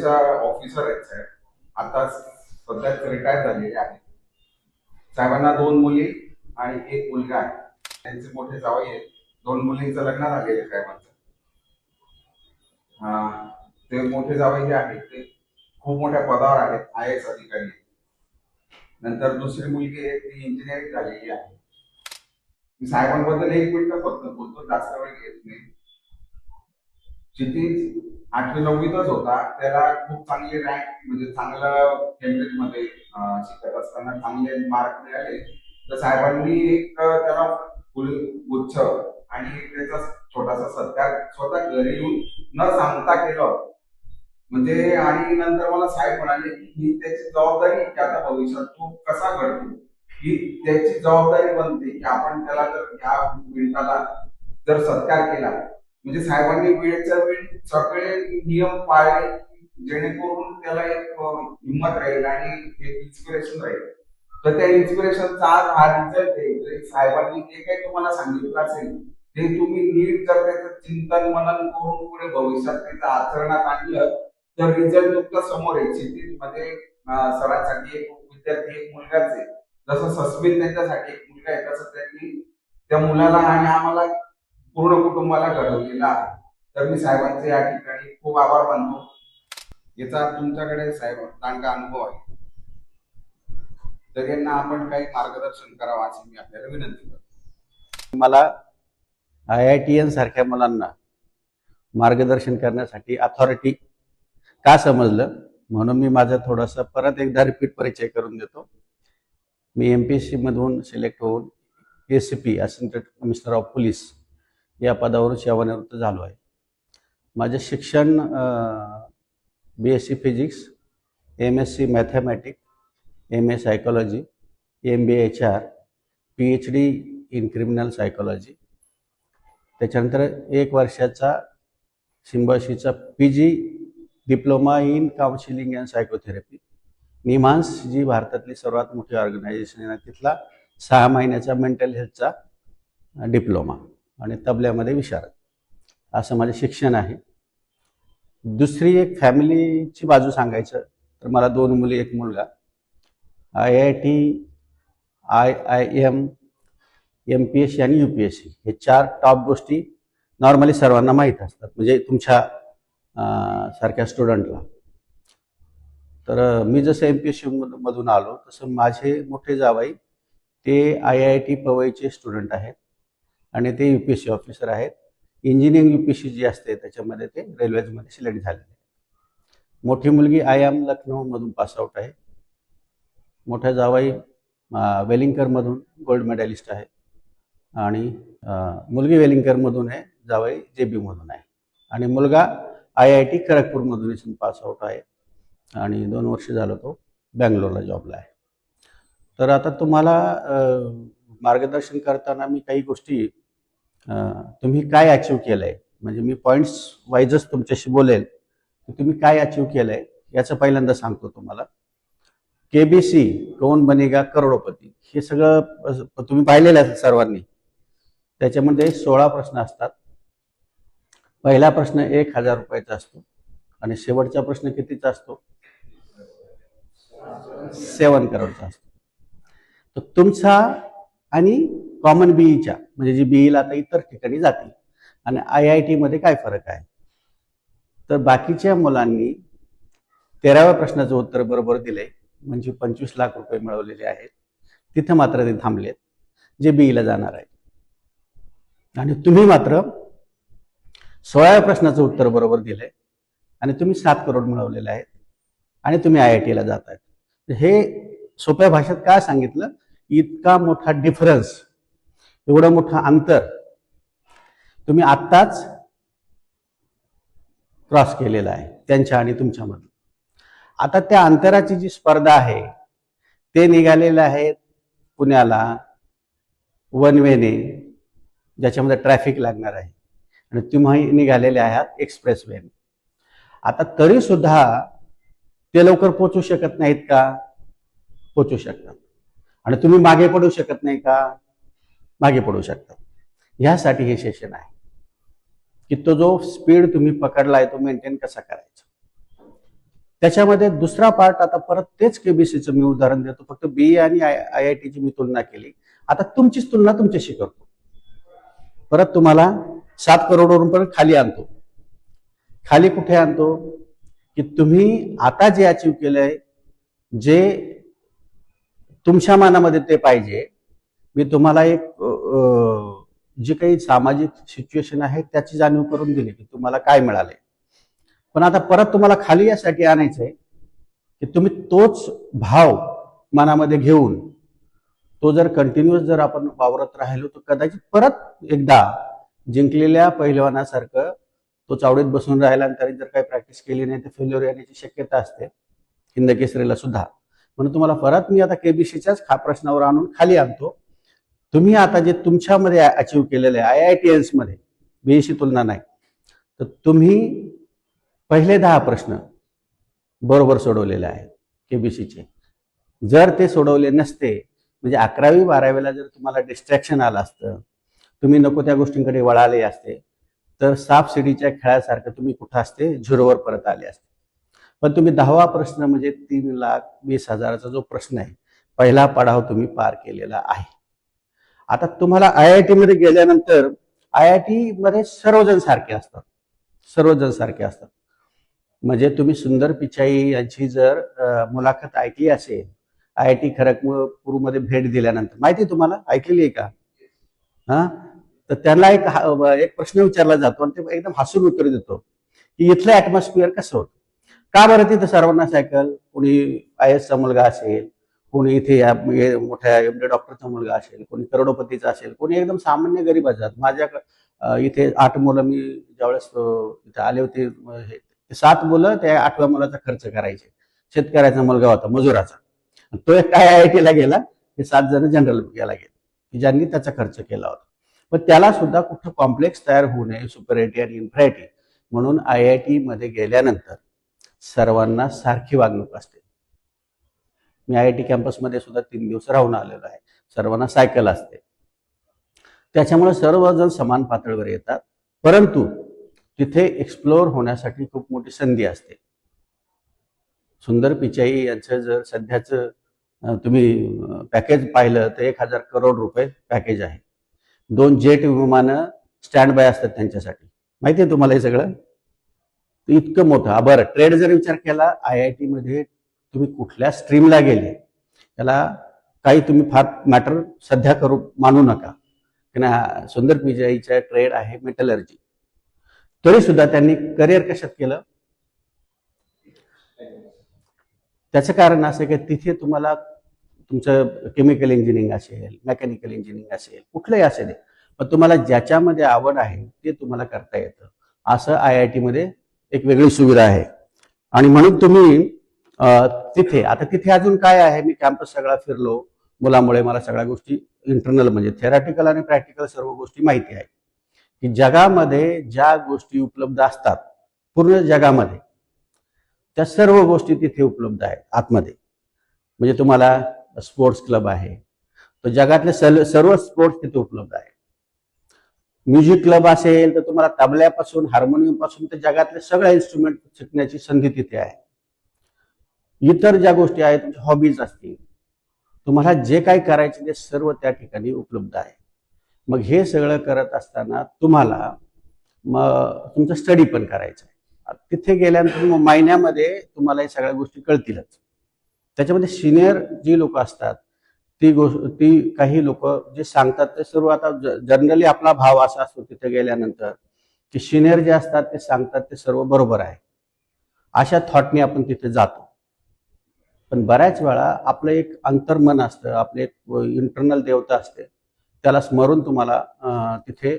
Police officer आहेत साहेब. आता सध्या रिटायर झालेले आहेत. साहेबांना 2 मुली आणि 1 मुलगा आहे. त्यांचे मोठे जावई आहेत. 2 मुलींचं लग्न झालेलं आहे साहेबांचं. ते मोठे जावई जे आहेत ते खूप मोठ्या पदावर आहेत, IAS अधिकारी. नंतर दुसरी मुलगी आहे ती इंजिनिअरिंग झालेली आहे. मी साहेबांबद्दल 1 मिनिट फक्त बोलतो, जास्त वेळ घेत नाही. क्षितिज 8वी-9वीतच होता. त्याला खूप चांगली रँक, म्हणजे चांगलं केम्ब्रिजमध्ये शिकत असताना चांगले मार्क मिळाले. तर साहेबांनी एक त्याला गुच्छ आणि त्याचा छोटासा सत्कार स्वतः घरी येऊन न सांगता केलं. म्हणजे आणि नंतर मला साहेब म्हणाले की ही त्याची जबाबदारी की आता भविष्यात तो कसा घडतो ही त्याची जबाबदारी बनते की आपण त्याला जर ह्या मिनिटाला जर सत्कार केला, म्हणजे साहेबांनी वेळेच्या वेळी सगळे नियम पाळले जेणेकरून त्याला एक हिंमत राहील आणि एक इन्स्पिरेशन राहील. तर त्या इन्स्पिरेशनचा आज हा रिझल्ट आहे. साहेबांनी जे काही तुम्हाला सांगितलं असेल ते तुम्ही नीट जर त्याचं चिंतन मनन करून पुढे भविष्यात त्याचं आचरणात आणलं तर रिझल्ट तुमच्या समोर आहे. सिटीमध्ये सरांसाठी एक विद्यार्थी, एक मुलगाच आहे. जसं सस्मित त्यांच्यासाठी एक मुलगा आहे, तसं त्यांनी त्या मुलाला आणि आम्हाला पूर्ण कुटुंबाला घडवलेला आहे. तर मी साहेबांचे या ठिकाणी खूप आभार मानतो. याचा तुमच्याकडे साहेब चांगला अनुभव आहे, तर यांना आपण काही मार्गदर्शन करावं अशी मी आपल्याला विनंती करतो. मला IITian सारख्या मुलांना मार्गदर्शन करण्यासाठी अथॉरिटी का समजलं म्हणून मी माझा थोडासा परत एकदा रिपीट परिचय करून देतो. मी MPSC मधून सिलेक्ट होऊन ACP assistant commissioner of police या पदावरून सेवानिवृत्त झालो आहे. माझे शिक्षण BSc physics, MSc mathematics, MA psychology, MBA HR, PhD in criminal psychology. त्याच्यानंतर 1 वर्षाचा सिम्बॉयसीचा PG diploma in counselling and psychotherapy. NIMHANS जी भारतातली सर्वात मोठी ऑर्गनायझेशन आहे तिथला 6 महिन्याचा मेंटल हेल्थचा डिप्लोमा आणि तबल्यामध्ये विशारद, असं माझे शिक्षण आहे. दुसरी एक फॅमिलीची बाजू सांगायचं तर मला 2 मुली, 1 मुलगा. IIT, IIM, MPSC आणि UPSC हे 4 टॉप गोष्टी नॉर्मली सर्वांना माहीत असतात, म्हणजे तुमच्या सारख्या स्टुडंटला. तर मी जसं MPSC मधून आलो तसं माझे मोठे जावई ते IIT पवईचे स्टुडंट आहेत आणि ते UPSC ऑफिसर आहेत. इंजिनिअरिंग UPSC जी असते त्याच्यामध्ये ते रेल्वेजमध्ये सिलेक्ट झालेले आहेत. मोठी मुलगी IIM लखनौमधून पासआउट आहे. मोठ्या जावई वेलिंगकरमधून गोल्ड मेडलिस्ट आहे आणि मुलगी वेलिंगकरमधून आहे, जावई JB मधून आहे आणि मुलगा IIT खरगपूरमधून पासआउट आहे आणि 2 वर्ष झालं तो बँगलोरला जॉबला आहे. तर आता तुम्हाला मार्गदर्शन करताना मी काही गोष्टी तुम्ही काय अचीव केलं आहे, म्हणजे मी पॉईंट्स वाईजच तुमच्याशी बोलेल की तुम्ही काय अचीव केलं आहे याचं पहिल्यांदा सांगतो तुम्हाला. KBC कौन बनेगा करोडपती हे सगळं तुम्ही पाहिलेलं असेल सर्वांनी. त्याच्यामध्ये 16 प्रश्न असतात. पहिला प्रश्न 1000 रुपयाचा असतो आणि शेवटचा प्रश्न कितीचा असतो? 7 करोडचा असतो. तर तुमचा आणि कॉमन BEच्या, म्हणजे जी BEला आता इतर ठिकाणी जाते, आणि IIT मध्ये काय फरक आहे? तर बाकीच्या मुलांनी 13व्या प्रश्नाचं उत्तर बरोबर दिलंय, म्हणजे 25 लाख रुपये मिळवलेले आहेत. तिथं मात्र ते थांबलेत जे BEला जाणार आहे. आणि तुम्ही मात्र 16व्या प्रश्नाचं उत्तर बरोबर दिलंय आणि तुम्ही 7 करोड मिळवलेले आहेत आणि तुम्ही IITला जात आहेत. हे सोप्या भाषेत काय सांगितलं, इतका मोठा डिफरन्स, एवढं मोठं अंतर तुम्ही आत्ताच क्रॉस केलेलं आहे त्यांच्या आणि तुमच्यामध्ये. आता त्या अंतराची जी स्पर्धा आहे ते निघालेलं आहे पुण्याला वन वेने, ज्याच्यामध्ये ट्रॅफिक लागणार आहे, आणि तुम्ही निघालेले आहात एक्सप्रेस वेने. आता तरी सुद्धा ते लवकर पोहोचू शकत नाहीत का? पोहोचू शकतात. आणि तुम्ही मागे पडू शकत नाही का? मागे पडू शकतात. ह्यासाठी हे सेशन आहे की तो जो स्पीड तुम्ही पकडलाय तो मेंटेन कसा करायचा. त्याच्यामध्ये दुसरा पार्ट, आता परत तेच केबीसीचं मी उदाहरण देतो, फक्त बीए आणि IITची मी तुलना केली. आता तुमचीच तुलना तुमच्याशी करतो. परत तुम्हाला 7 करोडवरून परत खाली आणतो. खाली कुठे आणतो की तुम्ही आता जे अचीव केलंय, जे तुमच्या मनामध्ये ते पाहिजे. मी तुम्हाला एक जी काही सामाजिक सिच्युएशन आहे त्याची जाणीव करून दिली की तुम्हाला काय मिळाले. पण आता परत तुम्हाला खाली यासाठी आणायचंय की तुम्ही तोच भाव मनामध्ये घेऊन तो जर कंटिन्युअस जर आपण वावरत राहिलो तर कदाचित परत एकदा जिंकलेल्या पहिलवानासारखं तो चावडीत बसून राहिला आणि त्याने जर काही प्रॅक्टिस केली नाही तर फेल्युअर येण्याची शक्यता असते, हिंद केसरीला सुद्धा. म्हणून तुम्हाला परत मी आता केबीसीच्याच प्रश्नावर आणून खाली आणतो. तुम्ही आता जे तुमच्यामध्ये अचीव केलेले IITians मध्ये, बीएशी तुलना नाही, तर तुम्ही पहिले 10 प्रश्न बरोबर सोडवलेले आहेत केबीसीचे. जर ते सोडवले नसते, म्हणजे 11वी 12वीला जर तुम्हाला डिस्ट्रॅक्शन आलं असतं, तुम्ही नको त्या गोष्टींकडे वळाले असते, तर साप शिडीच्या खेळासारखं तुम्ही कुठं असते, झिरोवर परत आले असते. पण तुम्ही 10वा प्रश्न म्हणजे 3,20,000चा जो प्रश्न आहे, पहिला पडाव तुम्ही पार केलेला आहे. आता तुम्हाला IIT मध्ये गेल्यानंतर IIT मध्ये सर्वजण सारखे असतात, सर्वजण सारखे असतात. म्हणजे तुम्ही सुंदर पिचाई यांची जर मुलाखत ऐकली असेल IIT खरगपूरमध्ये भेट दिल्यानंतर, माहिती तुम्हाला ऐकलेली आहे का? हा, तर त्यांना एक प्रश्न विचारला जातो आणि ते एकदम हसून उत्तर देतो की इथलं ऍटमॉस्फिअर कसं होतं. का बरं तिथं सर्वांना सायकल, कोणी IAS चा मुलगा असेल, कोणी इथे मोठ्या MD डॉक्टरचा मुलगा असेल, कोणी करोडपतीचा असेल, कोणी एकदम सामान्य गरीबाचा. माझ्या इथे 8 मुलं, मी ज्यावेळेस इथे आले होते, 7 मुलं त्या 8व्या मुलाचा खर्च करायचे. शेतकऱ्याचा मुलगा होता, मजुराचा. तो एक काय IIT ला गेला, हे 7 जण जनरल गेला गेले की ज्यांनी त्याचा खर्च केला होता. पण त्याला सुद्धा कुठं कॉम्प्लेक्स तयार होऊ नये, सुपरिटी आणि इन्फॅरिटी म्हणून IIT मध्ये गेल्यानंतर सर्वांना सारखी वागणूक असते. मी IIT कॅम्पसमध्ये सुद्धा 3 दिवस राहून आलेलो आहे. सर्वांना सायकल असते, त्याच्यामुळे सर्वजण समान पातळीवर येतात. परंतु तिथे एक्सप्लोअर होण्यासाठी खूप मोठी संधी असते. सुंदर पिचाई यांचं जर सध्याचं तुम्ही पॅकेज पाहिलं तर 1,000 करोड रुपये पॅकेज आहे. 2 जेट विमानं स्टँड बाय असतात त्यांच्यासाठी. माहिती आहे तुम्हाला हे सगळं? इतकं मोठं. बरं, ट्रेड जर विचार केला, IIT मध्ये तुम्ही कुठल्या स्ट्रीमला गेले त्याला काही तुम्ही फार मॅटर सध्या मानू नका. सुंदर पिचाईच्या ट्रेड आहे मेटलर्जी. तरी सुद्धा त्यांनी करिअर कशात केलं? त्याचं कारण असं की तिथे तुम्हाला तुमचं केमिकल इंजिनिअरिंग असेल, मेकॅनिकल इंजिनिअरिंग असेल, कुठलंही असेल, पण तुम्हाला ज्याच्यामध्ये आवड आहे ते तुम्हाला करता येतं. असं IIT मध्ये एक वेगळी सुविधा आहे. आणि म्हणून तुम्ही तिथे अजून काय आहे, मी कॅम्पस सगळा फिरलो मुलामुळे, मला सगळ्या गोष्टी इंटरनल म्हणजे थेरॅटिकल आणि प्रॅक्टिकल सर्व गोष्टी माहिती आहे की जगामध्ये ज्या गोष्टी उपलब्ध असतात पूर्ण जगामध्ये, त्या सर्व गोष्टी तिथे उपलब्ध आहेत आतमध्ये. म्हणजे तुम्हाला स्पोर्ट्स क्लब आहे, तर जगातले सर्व स्पोर्ट्स तिथे उपलब्ध आहे. म्युझिक क्लब असेल तर तुम्हाला तबल्यापासून हार्मोनियम पासून तर जगातले सगळे इन्स्ट्रुमेंट शिकण्याची संधी तिथे आहे. इतर ज्या गोष्टी आहेत, तुमच्या हॉबीज असतील, तुम्हाला जे काही करायचे ते सर्व त्या ठिकाणी उपलब्ध आहे. मग हे सगळं करत असताना तुम्हाला मग तुमचं स्टडी पण करायचं आहे. तिथे गेल्यानंतर महिन्यामध्ये तुम्हाला या सगळ्या गोष्टी कळतीलच. त्याच्यामध्ये सिनियर जी लोक असतात ती काही लोक जे सांगतात ते सर्व, आता जनरली आपला भाव असा असतो तिथे गेल्यानंतर की सिनियर जे असतात ते सांगतात ते सर्व बरोबर आहे, अशा थॉटने आपण तिथे जातो. पण बऱ्याच वेळा आपलं एक अंतर्मन असतं, आपले एक इंटरनल देवता असते, त्याला स्मरून तुम्हाला तिथे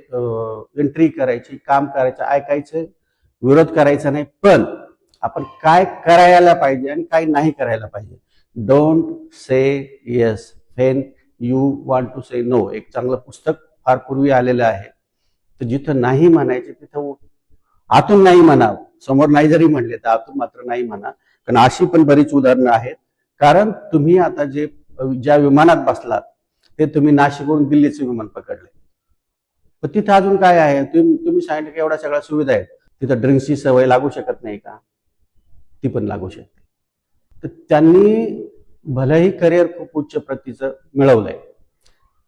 एंट्री करायची, काम करायचं, ऐकायचं, विरोध करायचा नाही, पण आपण काय करायला पाहिजे आणि काय नाही करायला पाहिजे. Don't say yes when you want to say no. एक चांगलं पुस्तक फार पूर्वी आलेलं आहे. तर जिथं नाही म्हणायचे तिथं आतून नाही म्हणा, समोर नाही जरी म्हणले तर आतून मात्र नाही म्हणा. कारण अशी पण बरीच उदाहरणं आहेत. कारण तुम्ही आता ज्या विमानात बसलात ते तुम्ही नाशिकहून दिल्लीचं विमान पकडले, पण तिथं अजून काय आहे? तुम्ही सांगितलं की एवढ्या सगळ्या सुविधा आहेत, तिथं ड्रिंक्सची सवय लागू शकत नाही का? ती पण लागू शकते. तर त्यांनी भलेही करिअर खूप उच्च प्रतीचं मिळवलंय,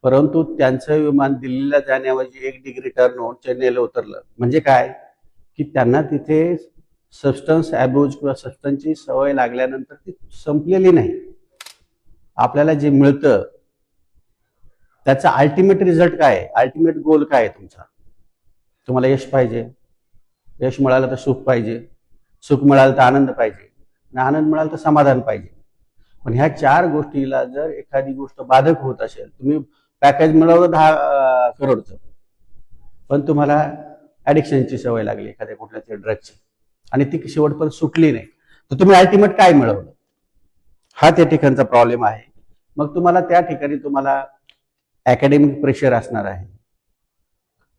परंतु त्यांचं विमान दिल्लीला जाण्याऐवजी 1 डिग्री टर्न होऊन चेन्नईला उतरलं. म्हणजे काय की त्यांना तिथे सबस्टन्स ॲब्यूज किंवा सबस्टन्सची सवय लागल्यानंतर ती संपलेली नाही. आपल्याला जे मिळतं त्याचा अल्टिमेट रिझल्ट काय आहे, अल्टिमेट गोल काय आहे तुमचा? तुम्हाला यश पाहिजे, यश मिळालं तर सुख पाहिजे, सुख मिळालं तर आनंद पाहिजे, आणि आनंद मिळाला तर समाधान पाहिजे. पण ह्या 4 गोष्टीला जर एखादी गोष्ट बाधक होत असेल, तुम्ही पॅकेज मिळवलं 10 करोडचं, पण तुम्हाला ॲडिक्शनची सवय लागली एखाद्या कुठल्या तरी ड्रगची आणि ती शेवटपर्यंत सुटली नाही, तर तुम्ही अल्टिमेट काय मिळवलं? हा त्या ठिकाणचा प्रॉब्लेम आहे. मग तुम्हाला त्या ठिकाणी तुम्हाला अकॅडमिक प्रेशर असणार आहे,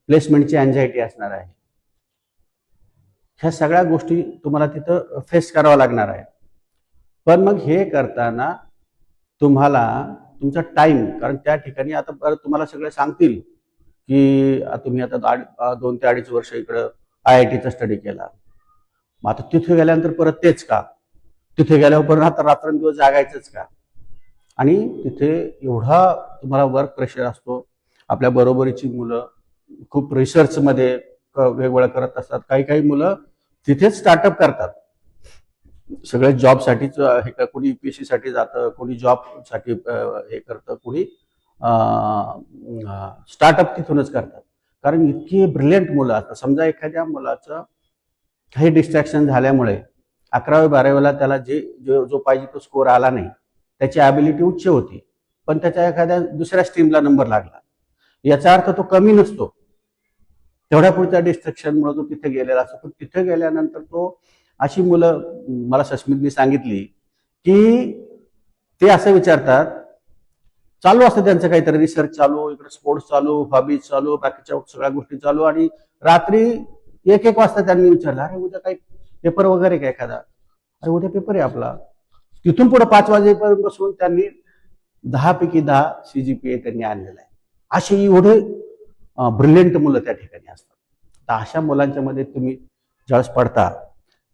प्लेसमेंटची अँझायटी असणार आहे. ह्या सगळ्या गोष्टी तुम्हाला तिथं फेस करावं लागणार आहे. पण मग हे करताना तुम्हाला तुमचा टाइम, कारण त्या ठिकाणी आता परत तुम्हाला सगळे सांगतील की तुम्ही आता 2 ते 2.5 वर्ष इकडं IITचा स्टडी केला, मग आता तिथे गेल्यानंतर परत तेच का? तिथे गेल्यावर परत आता रात्रंदिवस जागायचंच का? आणि तिथे एवढा तुम्हाला वर्क प्रेशर असतो. आपल्या बरोबरीची मुलं खूप रिसर्चमध्ये वेगवेगळं करत असतात. काही काही मुलं तिथेच स्टार्टअप करतात. सगळे जॉबसाठीच कोणी UPSC साठी जातं, कोणी जॉबसाठी हे करतं, कोणी स्टार्टअप तिथूनच करतात. कारण इतकी ब्रिलियंट मुलं असतात. समजा एखाद्या मुलाचं काही डिस्ट्रॅक्शन झाल्यामुळे 11वी-12वीला त्याला जो पाहिजे तो स्कोर आला नाही, त्याची ॲबिलिटी उच्च होती, पण त्याच्या एखाद्या दुसऱ्या स्ट्रीमला नंबर लागला, याचा अर्थ तो कमी नसतो. तेवढ्या पुढच्या डिस्ट्रॅक्शनमुळे तो तिथे गेलेला असतो. पण तिथे गेल्यानंतर तो अशी मुलं मला सस्मितनी सांगितली की ते असं विचारतात, चालू असतं त्यांचं काहीतरी रिसर्च चालू, इकडे स्पोर्ट्स चालू, हॉबीज चालू, बाकीच्या सगळ्या गोष्टी चालू, आणि रात्री 1-1 वाजता त्यांनी विचारलं, अरे उद्या काही पेपर वगैरे काय एखादा? अरे उद्या पेपर आहे आपला. तिथून पुढे 5 वाजेपर्यंत बसून त्यांनी 10 पैकी 10 CGPA त्यांनी आणलेला आहे. अशी एवढे ब्रिलियंट मुलं त्या ठिकाणी असतात. तर अशा मुलांच्या मध्ये तुम्ही ज्यावेळेस पडता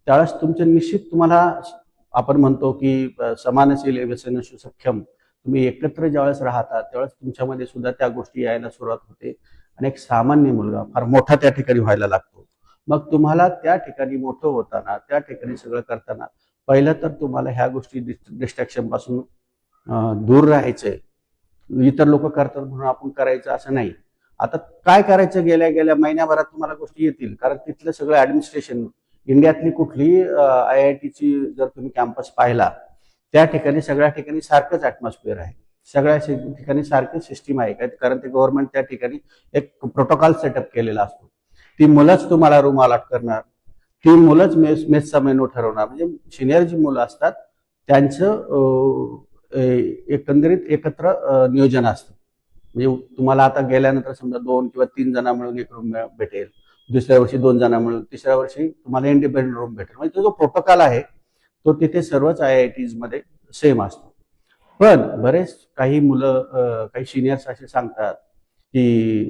त्यावेळेस तुमचे निश्चित तुम्हाला, आपण म्हणतो की समानशील व्यसनशी सक्षम, तुम्ही एकत्र ज्यावेळेस राहता त्यावेळेस तुमच्यामध्ये सुद्धा त्या गोष्टी यायला सुरुवात होते आणि एक सामान्य मुलगा फार मोठा त्या ठिकाणी व्हायला लागतो. मग तुम्हाला त्या ठिकाणी मोठं होताना, त्या ठिकाणी सगळं करताना पहिलं तर तुम्हाला ह्या गोष्टी डिस्ट्रॅक्शन पासून दूर राहायचंय. इतर लोक करतात म्हणून आपण करायचं असं नाही. आता काय करायचं, गेल्या गेल्या महिन्याभरात तुम्हाला गोष्टी येतील, कारण तिथलं सगळं ऍडमिनिस्ट्रेशन, इंडियातली कुठलीही IITची जर तुम्ही कॅम्पस पाहिला, त्या ठिकाणी सगळ्या ठिकाणी सारखंच ॲटमॉस्फिअर आहे, सगळ्या ठिकाणी सारखी सिस्टीम आहे, कारण ते गव्हर्नमेंट त्या ठिकाणी एक प्रोटोकॉल सेटअप केलेला असतो. ती मुलंच तुम्हाला रूम अलॉट करणार, ती मुलंच मेसचा मेनू ठरवणार. म्हणजे सिनियर जी मुलं असतात त्यांचं एकंदरीत एकत्र नियोजन असतं. म्हणजे तुम्हाला आता गेल्यानंतर समजा 2 किंवा 3 जण मिळून एक रूम भेटेल, दुसऱ्या वर्षी 2 जण मिळून, तिसऱ्या वर्षी तुम्हाला इंडिपेंडंट रूम भेटेल. म्हणजे तो जो प्रोटोकॉल आहे तो तिथे सर्वच IITs मध्ये सेम असतो. पण बरेच काही मुलं, काही सिनियर्स असे सांगतात की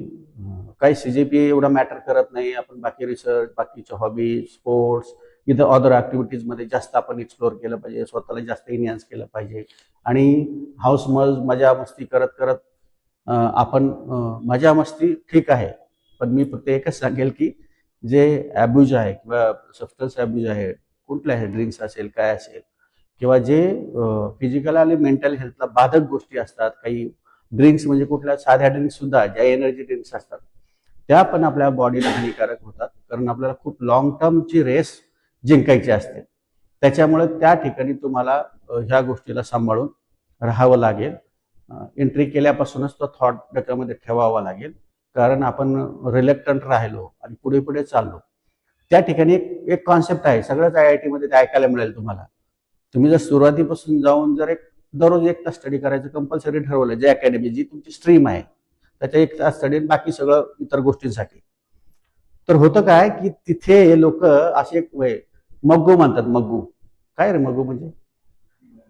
काही CGPA एवढा मॅटर करत नाही, आपण बाकी रिसर्च, बाकीच्या हॉबी, स्पोर्ट्स, इथं अदर ॲक्टिव्हिटीजमध्ये जास्त आपण एक्सप्लोर केलं पाहिजे, स्वतःला जास्त इन्हान्स केलं पाहिजे, आणि हाऊस मजा मस्ती करत करत आपण मजा मस्ती ठीक आहे. पण मी फक्त एकच सांगेल की जे ॲब्यूज आहे किंवा सबस्टन्स ॲब्यूज आहे, कुठलं आहे, ड्रिंक्स असेल, काय असेल, किंवा जे फिजिकल आणि मेंटल हेल्थला बाधक गोष्टी असतात, काही ड्रिंक्स म्हणजे कुठल्या साध्या ड्रिंक्स सुद्धा, ज्या एनर्जी ड्रिंक्स असतात, त्या पण आपल्या बॉडीला हानिकारक होतात. कारण आपल्याला खूप लॉंग टर्मची रेस जिंकायची असते. त्याच्यामुळे त्या ठिकाणी तुम्हाला ह्या गोष्टीला सांभाळून राहावं लागेल. एंट्री केल्यापासूनच तो थॉट डोक्यामध्ये ठेवावा लागेल. कारण आपण रिलेक्टंट राहिलो आणि पुढे पुढे चाललो. त्या ठिकाणी एक कॉन्सेप्ट आहे, सगळ्याच IIT मध्ये ते ऐकायला मिळेल तुम्हाला. तुम्ही जर सुरुवातीपासून जाऊन जर दररोज 1 तास स्टडी करायचं कंपल्सरी ठरवलं, जे अकॅडमी जी तुमची स्ट्रीम आहे त्याच्या 1 तास स्टडी, बाकी सगळं इतर गोष्टींसाठी, तर होतं काय की तिथे लोक असे एक मग्गू म्हणतात. मग्गू काय रे? मग्गू म्हणजे,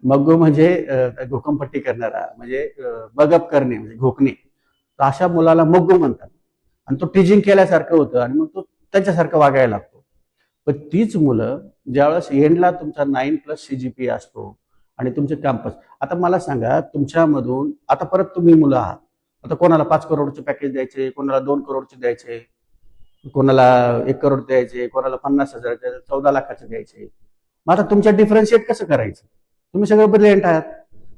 मग्गू म्हणजे घोकंपट्टी करणारा, म्हणजे बगअप करणे, म्हणजे घोकणे. तर अशा मुलाला मग्गू म्हणतात आणि तो टीजिंग केल्यासारखं होतं आणि मग तो त्याच्यासारखं वागायला लागतो. पण तीच मुलं ज्यावेळेस एंडला तुमचा 9+ CGPA असतो आणि तुमचे कॅम्पस, आता मला सांगा तुमच्यामधून आता परत तुम्ही मुलं आहात, आता कोणाला 5 करोडचे पॅकेज द्यायचे, कोणाला 2 करोडचे द्यायचे, कोणाला 1 करोड द्यायचे, कोणाला 50,000 द्यायचे, 14 लाखाचे द्यायचे. मग आता तुमच्या डिफरन्शिएट कसं करायचं? तुम्ही सगळे ब्रिलियंट आहात,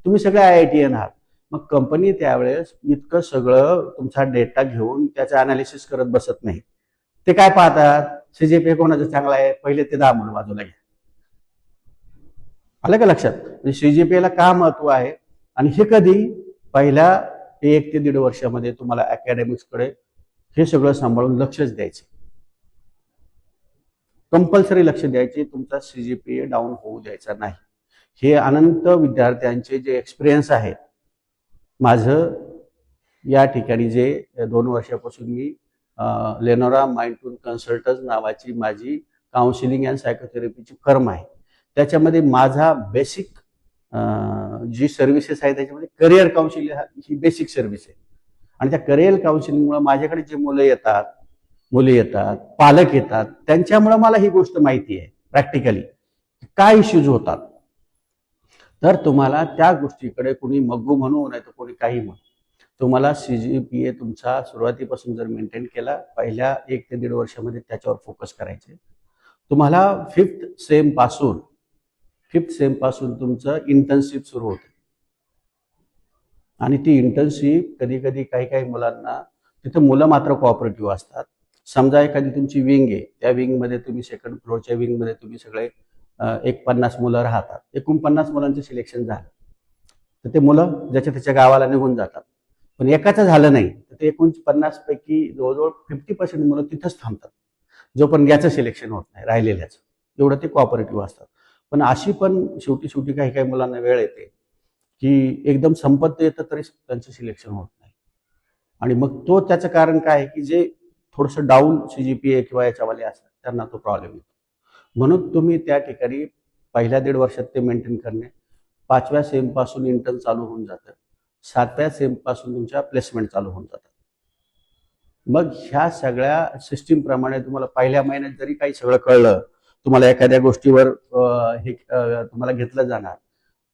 तुम्ही सगळे IITian आहात. मग कंपनी त्यावेळेस इतकं सगळं तुमचा डेटा घेऊन त्याचं अनालिसिस करत बसत नाही. ते काय पाहतात, CGPA कोणाचं चांगला आहे, पहिले ते 10 मुलं बाजूला घ्या. आलं का लक्षात? म्हणजे CGPA का महत्व आहे आणि हे कधी पहिल्या 1 ते 1.5 वर्षामध्ये तुम्हाला अकॅडमिक्सकडे हे सगळं सांभाळून लक्षच द्यायचे, कंपल्सरी लक्ष द्यायचे, तुमचा CGPA डाऊन होऊ द्यायचा नाही. हे अनंत विद्यार्थ्यांचे जे एक्सपिरियन्स आहे, माझं या ठिकाणी जे 2 वर्षापासून मी लेनोरा माइंडटून कन्सल्टंट नावाची माझी काउन्सिलिंग अँड सायकोथेरपीची फर्म आहे, त्याच्यामध्ये माझा बेसिक जी सर्व्हिसेस आहे त्याच्यामध्ये करिअर काउन्सिलिंग ही बेसिक सर्व्हिस आहे. आणि त्या करिअर काउन्सिलिंगमुळे माझ्याकडे जे मुली येतात, पालक येतात, त्यांच्यामुळे मला ही गोष्ट माहिती आहे प्रॅक्टिकली काय इश्यूज होतात. तर तुम्हाला त्या गोष्टीकडे कोणी मग्गू म्हणू नाही तर कोणी काही म्हणू, तुम्हाला CGPA तुमचा सुरुवातीपासून जर मेंटेन केला, पहिल्या 1 ते 1.5 वर्षामध्ये त्याच्यावर फोकस करायचे. तुम्हाला 5th सेम पासून तुमचं इंटर्नशिप सुरू होते आणि ती इंटर्नशिप कधी कधी काही मुलांना, तिथं मुलं मात्र कोऑपरेटिव्ह असतात. समजा एखादी तुमची विंग आहे, त्या विंगमध्ये तुम्ही सेकंड फ्लोअरच्या विंगमध्ये तुम्ही सगळे 50 मुलं राहतात, एकूण 50 मुलांचं सिलेक्शन झालं, तर ते मुलं ज्याच्या त्याच्या गावाला निघून जातात. पण एकाचं झालं नाही तर ते एकूण 50 पैकी जवळजवळ 50% मुलं तिथंच थांबतात, जोपर्यंत याचं सिलेक्शन होत नाही राहिलेल्याचं. एवढं ते कोऑपरेटिव्ह असतात. पण अशी पण शेवटी काही मुलांना वेळ येते की एकदम संपत्त येतं तरी त्यांचं सिलेक्शन होत नाही. आणि मग त्याचं कारण काय आहे की जे थोडंसं डाऊन CGPA किंवा याच्यावाले असतात त्यांना तो प्रॉब्लेम येतो. म्हणून तुम्ही त्या ठिकाणी पहिल्या 1.5 वर्षात ते मेंटेन करणे, 5व्या सेमपासून इंटर्न चालू होऊन जातं, 7व्या सेमपासून तुमच्या प्लेसमेंट चालू होऊन जातात. मग ह्या सगळ्या सिस्टीमप्रमाणे तुम्हाला पहिल्या महिन्यात जरी काही सगळं कळलं, तुम्हाला एखाद्या गोष्टीवर तुम्हाला घेतलं जाणार,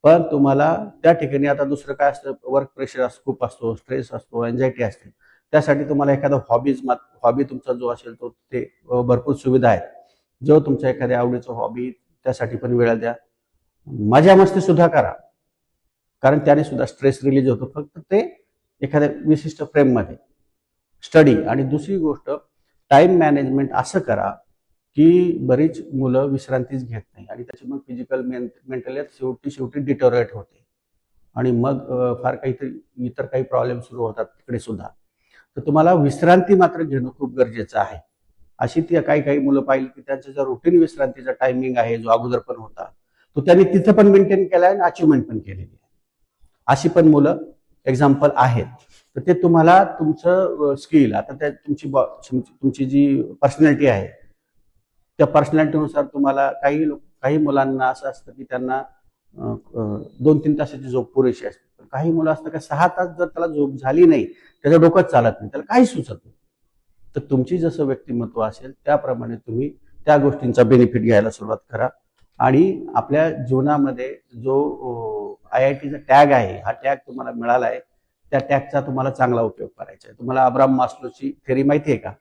पण तुम्हाला त्या ठिकाणी आता दुसरं काय असतं, वर्क प्रेशर खूप असतो, स्ट्रेस असतो, एन्झायटी असते, त्यासाठी तुम्हाला एखादा हॉबी तुमचा जो असेल तो ते भरपूर सुविधा आहेत. जो तुमच्या एखाद्या आवडीचा हॉबी त्यासाठी पण वेळ द्या, मजा मस्ती सुद्धा करा, कारण त्याने सुद्धा स्ट्रेस रिलीज होतो, फक्त ते एखाद्या विशिष्ट फ्रेममध्ये स्टडी. आणि दुसरी गोष्ट टाइम मॅनेजमेंट असं करा की बरीच मुलं विश्रांतीच घेत नाही आणि त्याची मग फिजिकल मेंटल शेवटी डिटोरेट होते आणि मग फार काहीतरी इतर काही प्रॉब्लेम सुरू होतात तिकडे सुद्धा. तर तुम्हाला विश्रांती मात्र घेणं खूप गरजेचं आहे. अशी ती काही मुलं पाहिली की त्यांचा जो रुटीन विश्रांतीचा टायमिंग आहे जो अगोदर पण होता तो त्यांनी तिथं पण मेंटेन केला आहे आणि अचिव्हमेंट पण केलेली आहे. अशी पण मुलं एक्झाम्पल आहेत. तर ते तुम्हाला तुमचं स्किल, आता त्या तुमची जी पर्सनॅलिटी आहे त्या पर्सनॅलिटीनुसार तुम्हाला काही मुलांना असं असतं की त्यांना 2-3 तासाची झोप पुरेशी असते, पण काही मुलं असतं का 6 तास जर त्याला झोप झाली नाही त्याचं डोकंच चालत नाही, त्याला काही सुचत नाही. तर तुमची जसं व्यक्तिमत्व असेल त्याप्रमाणे तुम्ही त्या गोष्टींचा बेनिफिट घ्यायला सुरुवात करा. आणि आपल्या जीवनामध्ये जो IITचा टॅग आहे, हा टॅग तुम्हाला मिळाला आहे, त्या टॅगचा तुम्हाला चांगला उपयोग करायचा आहे. तुम्हाला अब्राहम मास्लोची थेरी माहिती आहे का?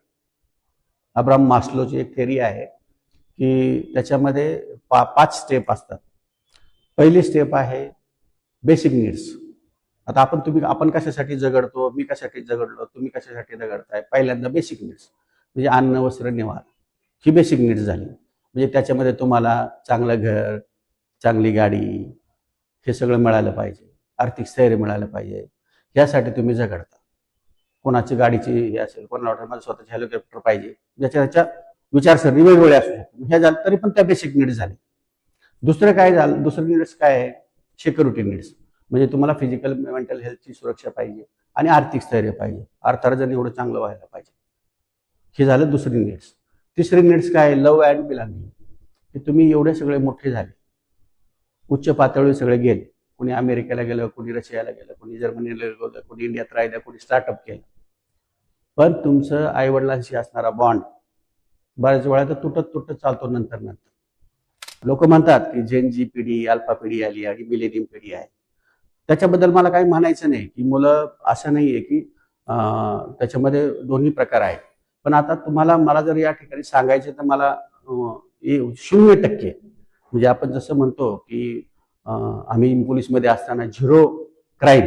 अब्राहम मास्लोची एक थेरी आहे की त्याच्यामध्ये 5 स्टेप असतात. पहिली स्टेप आहे बेसिक नीड्स. आता आपण कशासाठी झगडतो, मी कशासाठी झगडलो, तुम्ही कशासाठी झगडताय, पहिल्यांदा बेसिक नीड्स म्हणजे अन्न वस्त्र निवारा, ही बेसिक नीड्स झाली. म्हणजे त्याच्यामध्ये तुम्हाला चांगलं घर, चांगली गाडी, हे सगळं मिळालं पाहिजे, आर्थिक स्थैर्य मिळालं पाहिजे, यासाठी तुम्ही झगडता. कोणाची गाडीची हे असेल, कोणाला वाटतं मला स्वतःचे हेलिकॉप्टर पाहिजे, ज्याच्या विचारसरणी वेगवेगळे असू शकते, ह्या झालं तरी पण त्या बेसिक नीड्स झाले. दुसरं काय झालं, दुसरं नीड्स काय आहे, सिक्युरिटी नीड्स. म्हणजे तुम्हाला फिजिकल मेंटल हेल्थची सुरक्षा पाहिजे आणि आर्थिक स्थैर्य पाहिजे, अर्थार्जन एवढं चांगलं व्हायला पाहिजे, हे झालं दुसरी नीड्स. तिसरी नीड्स काय, लव्ह अँड बिलॉंगिंग, की तुम्ही एवढे सगळे मोठे झाले, उच्च पातळीवर सगळे गेले, कोणी अमेरिकेला गेलं, कोणी रशियाला गेलं, कोणी जर्मनीला गेलं, कोणी इंडियात राहिलं, कोणी स्टार्टअप केलं, पण तुमचं आईवडिलांशी असणारा बॉन्ड बऱ्याच वेळा तर तुटत तुटत चालतो नंतर नंतर. लोक म्हणतात की जेन जी पिढी, अल्फा पिढी आली आणि मिलेनियम पिढी आहे. त्याच्याबद्दल मला काही म्हणायचं नाही की मुलं असं नाहीये की त्याच्यामध्ये दोन्ही प्रकार आहेत. पण आता तुम्हाला मला जर या ठिकाणी सांगायचे तर मला 0% म्हणजे आपण जसं म्हणतो की आम्ही पोलीसमध्ये असताना झिरो क्राईम,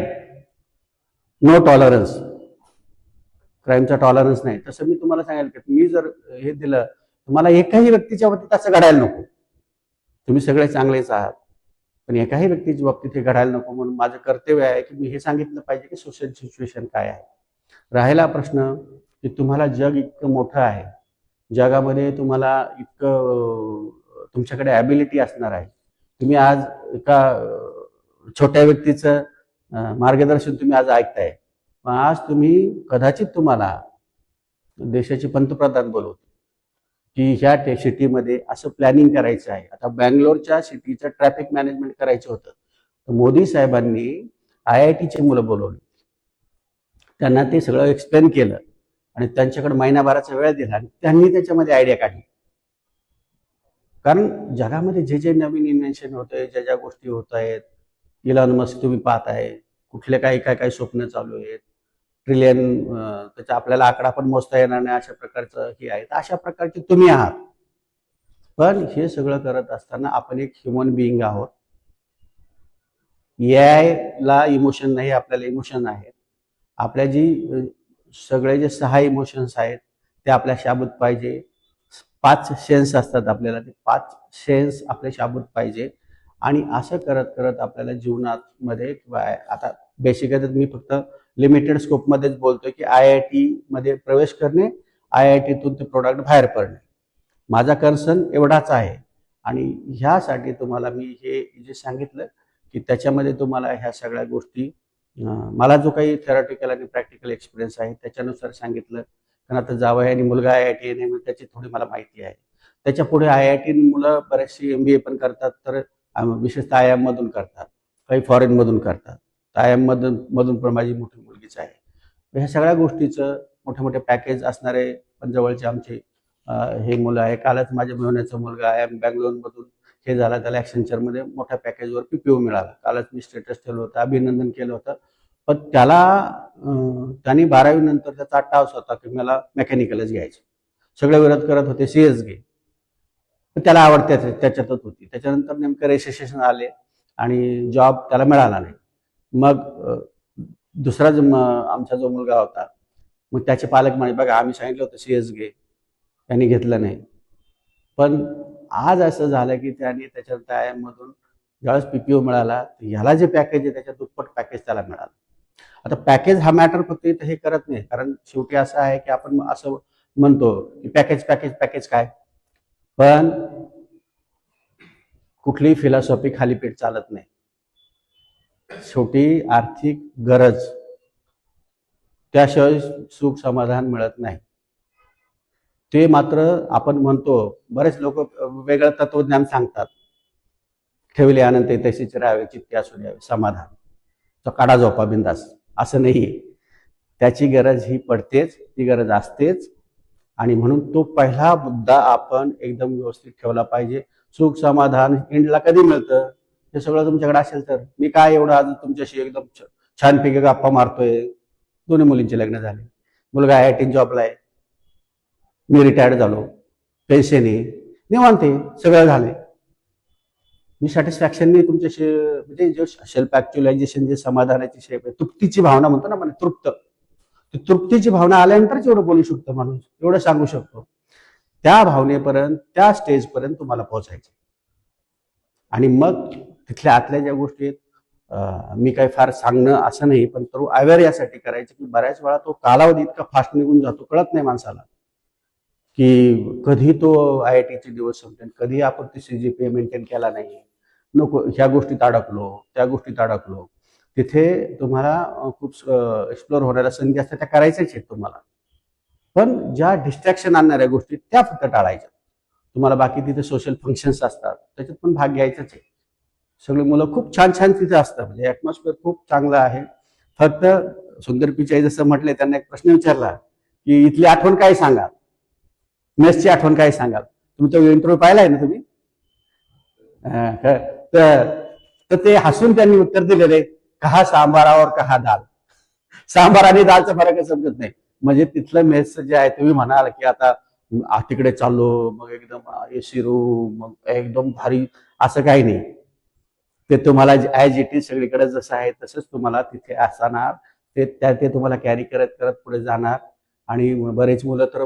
नो टॉलरन्स, क्राईमचा टॉलरन्स नाही, तसं मी तुम्हाला सांगेल की मी जर हे दिलं तुम्हाला एकाही व्यक्तीच्या बाबतीत असं घडायला नको. तुम्ही सगळे चांगलेच आहात, पण एकाही व्यक्तीच्या बाबतीत हे घडायला नको. म्हणून माझं कर्तव्य आहे की मी हे सांगितलं पाहिजे की सोशल सिच्युएशन काय आहे. राहिला प्रश्न की तुम्हाला जग इतकं मोठं आहे, जगामध्ये तुम्हाला इतकं तुमच्याकडे ॲबिलिटी असणार आहे. तुम्ही आज एका छोट्या व्यक्तीचं मार्गदर्शन तुम्ही आज ऐकताय, आज तुम्ही कदाचित तुम्हाला देशाचे पंतप्रधान बोलवतो की ह्या सिटीमध्ये असं प्लॅनिंग करायचं आहे. आता बँगलोरच्या सिटीचं ट्रॅफिक मॅनेजमेंट करायचं होतं, तर मोदी साहेबांनी IITचे मुलं बोलवली, त्यांना ते सगळं एक्सप्लेन केलं आणि त्यांच्याकडे महिनाभराचा वेळ दिला आणि त्यांनी त्याच्यामध्ये आयडिया काढली. कारण जगामध्ये जे जे नवीन इन्व्हेन्शन होत आहे, ज्या ज्या गोष्टी होत आहेत, इलॉन मस्क तुम्ही पाहताय, कुठले काय स्वप्न चालू आहेत, ट्रिलियन, त्याचा आपल्याला आकडा पण मोजता येणार नाही अशा प्रकारचं हे आहे. अशा प्रकारचे तुम्ही आहात. पण हे सगळं करत असताना आपण एक ह्युमन बिईंग आहोत. AI ला इमोशन नाही, आपल्याला इमोशन आहे. आपल्या सगळे जे 6 इमोशन्स आहेत ते आपल्या शाबूत पाहिजे. 5 सेन्स असतात आपल्याला, ते 5 सेन्स आपले शाबूत पाहिजे. आणि असं करत करत आपल्याला जीवनात मध्ये किंवा आता बेसिकली मी फक्त लिमिटेड स्कोपमध्येच बोलतोय की IIT मध्ये प्रवेश करणे, IITतून ते प्रोडक्ट बाहेर पडणे, माझा कन्सर्न एवढाच आहे. आणि ह्यासाठी तुम्हाला मी हे जे सांगितलं की त्याच्यामध्ये तुम्हाला ह्या सगळ्या गोष्टी, मला जो काही थेरॉटिकल आणि प्रॅक्टिकल एक्सपिरियन्स आहे त्याच्यानुसार सांगितलं. कारण आता जावई आणि मुलगा IIT आहे, त्याची थोडी मला माहिती आहे. त्याच्या पुढे IIT मुलं बरेचशी MBA पण करतात, तर विशेषतः IIM मधून करतात, काही फॉरेन मधून करतात. IIM मधून पण माझी मोठी मुलगीच आहे. ह्या सगळ्या गोष्टीचं मोठे मोठे पॅकेज असणारे पण जवळचे आमचे हे मुलं आहे. कालच माझ्या मेहण्याचा मुलगा IIM बँगलोरमधून हे झाला, त्याला ॲक्सेंचरमध्ये मोठ्या पॅकेजवर PPO मिळाला. कालच मी स्टेटस ठेवलं होतं, अभिनंदन केलं होतं. पण त्यांनी 12वी नंतर त्याचा टावस होता की मला मेकॅनिकलच घ्यायचं. सगळे विरोध करत होते CS घे, पण त्याला आवड त्याच्यातच होती. त्याच्यानंतर नेमकं रेजिस्ट्रेशन आले आणि जॉब त्याला मिळाला नाही. मग दुसरा आमचा जो मुलगा होता, मग त्याचे पालक म्हणे बघा आम्ही सांगितलं होतं CS घे, त्यांनी घेतलं नाही. पण आज असं झालं की त्यांनी त्याच्यानंतर IIM मधून ज्यावेळेस PPO मिळाला, ह्याला जे पॅकेज आहे त्याच्या दुप्पट पॅकेज त्याला मिळालं. आता पॅकेज हा मॅटर फक्त इथं हे करत नाही, कारण शेवटी असं आहे की आपण असं म्हणतो की पॅकेज पॅकेज पॅकेज काय, पण कुठलीही फिलॉसॉफी खाली पेट चालत नाही. शेवटी आर्थिक गरज, त्याशिवाय सुख समाधान मिळत नाही. ते मात्र आपण म्हणतो, बरेच लोक वेगळं तत्वज्ञान सांगतात, ठेवले आनंद तशीच राहावे, चित्ते असू द्यावे समाधान, तो काढा झोपा बिंदास, असं नाहीये. त्याची गरज ही पडतेच, ती गरज असतेच. आणि म्हणून तो पहिला मुद्दा आपण एकदम व्यवस्थित ठेवला पाहिजे. सुख समाधान इंडला कधी मिळतं, हे सगळं तुमच्याकडे असेल तर. मी काय एवढं आज तुमच्याशी एकदम छानपैकी गप्पा मारतोय. दोन्ही मुलींचे लग्न झाले, मुलगा IIT जॉबला आहे, मी रिटायर्ड झालो, पेन्शन आहे, निवांत आहे, सगळं झालंय. मी सॅटिस्फॅक्शनने तुमच्याशी म्हणजे जे सेल्फ ऍक्च्युअलायझेशन, जे समाधानाची शेप आहे, तृप्तीची भावना म्हणतो ना, म्हणजे तृप्तीची भावना आल्यानंतरच एवढं बोलू शकतो माणूस, एवढं सांगू शकतो. त्या भावनेपर्यंत, त्या स्टेजपर्यंत तुम्हाला पोहोचायचं. आणि मग तिथल्या आतल्या ज्या गोष्टी आहेत, मी काही फार सांगणं असं नाही, पण तो अवेअर यासाठी करायचं की बऱ्याच वेळा तो कालावधी इतका फास्ट निघून जातो, कळत नाही माणसाला की कधी तो IITचे दिवस संपतील, कधी आपण ती CGPA मेंटेन केला नाही, नको ह्या गोष्टीत अडकलो, त्या गोष्टीत अडकलो. तिथे तुम्हाला खूप एक्सप्लोर होणाऱ्या संधी असतात, त्या करायच्याच आहेत तुम्हाला. पण ज्या डिस्ट्रॅक्शन आणणाऱ्या गोष्टी त्या फक्त टाळायच्या. तुम्हाला बाकी तिथे सोशल फंक्शन्स असतात, त्याच्यात पण भाग घ्यायचाच आहे. सगळे मुलं खूप छान छान तिथे असतात, म्हणजे ॲटमॉस्फिअर खूप चांगलं आहे. फक्त सुंदर पिचाई जसं म्हटलंय, त्यांना एक प्रश्न विचारला की इथली आठवण काय सांगा, मेसची आठवण काय सांगाल? तुम्ही तो इंटरव्ह्यू पाहिलाय ना तुम्ही? तर तर ते हसून त्यांनी उत्तर दिलेले, कहा सांबार और कहा दाल. सांबार आणि दालचा फरक समजत नाही. म्हणजे तिथलं मेस जे आहे, तुम्ही म्हणाल की आता तिकडे चाललो, मग एकदम एसी रूम, मग एकदम भारी, असं काही नाही. ते तुम्हाला ऍज इट इज सगळीकडे जसं आहे तसंच तुम्हाला तिथे असणार. ते तुम्हाला कॅरी करत करत पुढे जाणार. आणि बरेच मुलं तर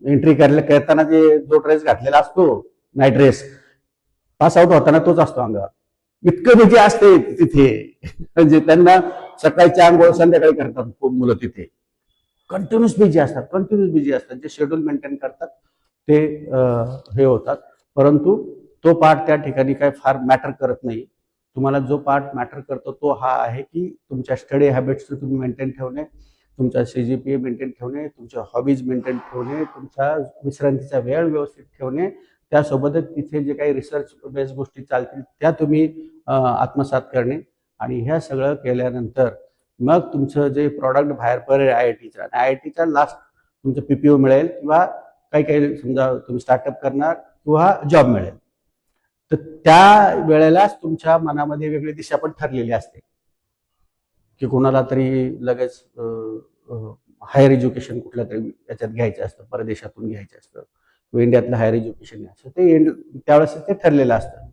एंट्री करताना जो ड्रेस घातलेला असतो, नाईट ड्रेस, पास आउट होताना तोच असतो अंगावर. इतकं बिजी असते तिथे. म्हणजे त्यांना सकाळची आंघोळ संध्याकाळी करतात मुलं तिथे. कंटिन्युअस बिजी असतात. जे शेड्यूल मेंटेन करतात ते हे होतात. परंतु तो पार्ट त्या ठिकाणी काही फार मॅटर करत नाही. तुम्हाला जो पार्ट मॅटर करतो तो हा आहे की तुमच्या स्टडी हॅबिट्स तुम्ही मेंटेन ठेवणे, तुमचा CGPA मेंटेन ठेवणे, तुमच्या हॉबीज मेंटेन ठेवणे, तुमचा विश्रांतीचा वेळ व्यवस्थित ठेवणे, त्यासोबतच तिथे जे काही रिसर्च बेस्ड गोष्टी चालतील त्या तुम्ही आत्मसात करणे. आणि ह्या सगळं केल्यानंतर मग तुमचं जे प्रॉडक्ट बाहेर पडेल IITचा लास्ट तुमचं PPO मिळेल, किंवा काही काही समजा तुम्ही स्टार्टअप करणार किंवा जॉब मिळेल. तर त्या वेळेलाच तुमच्या मनामध्ये वेगळी दिशा पण ठरलेली असते की कोणाला तरी लगेच हायर एज्युकेशन कुठल्या तरी याच्यात घ्यायचं असतं, परदेशातून घ्यायचं असतं, किंवा इंडियातलं हायर एज्युकेशन घ्यायचं, ते त्यावेळेस ते ठरलेलं असतं.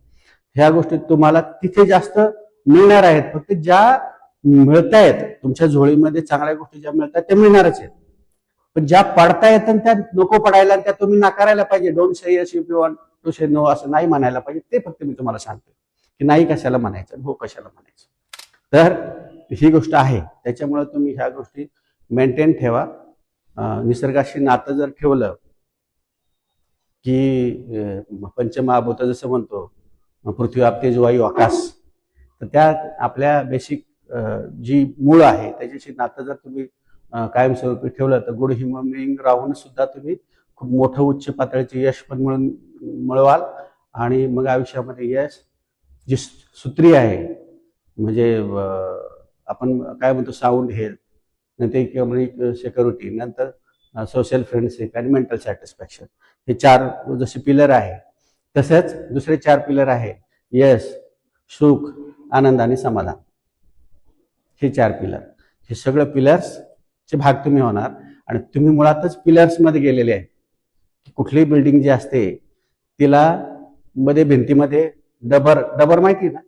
ह्या गोष्टी तुम्हाला तिथे जास्त मिळणार आहेत. फक्त ज्या मिळत आहेत तुमच्या झोळीमध्ये चांगल्या गोष्टी ज्या मिळतात त्या मिळणारच आहेत. पण ज्या पडता येतात त्या नको पडायला, त्या तुम्ही नाकारायला पाहिजे. Don't say yes if you want to say no, असं नाही म्हणायला पाहिजे. ते फक्त मी तुम्हाला सांगतो की नाही कशाला म्हणायचं, हो कशाला म्हणायचं. तर ही गोष्ट आहे. त्याच्यामुळे तुम्ही ह्या गोष्टी मेंटेन ठेवा. निसर्गाशी नातं जर ठेवलं की पंचमहाभूत जसं म्हणतो, पृथ्वी, आप, तेज, वायू, आकाश, तर त्या आपल्या बेसिक जी मूळ आहे त्याच्याशी नातं जर तुम्ही कायमस्वरूपी ठेवलं तर गुड ह्युमन बिईंग राहून सुद्धा तुम्ही खूप मोठं उच्च पातळीचे यश पण मिळवाल. आणि मग आयुष्यामध्ये यश जी सूत्री आहे, म्हणजे आपण काय म्हणतो, साऊंड हेल्थ, नंतर इकॉनॉमिक सिक्युरिटी, नंतर सोशल फ्रेंडशिप आणि मेंटल सॅटिस्फॅक्शन, हे 4 जसे पिलर आहे, तसंच दुसरे 4 पिलर आहे, यश, सुख, आनंद आणि समाधान. हे 4 पिलर, हे सगळं पिलर्सचे भाग तुम्ही होणार. आणि तुम्ही मुळातच पिलर्समध्ये गेलेले आहे. कुठलीही बिल्डिंग जी असते तिला मध्ये भिंतीमध्ये डबर माहिती ना,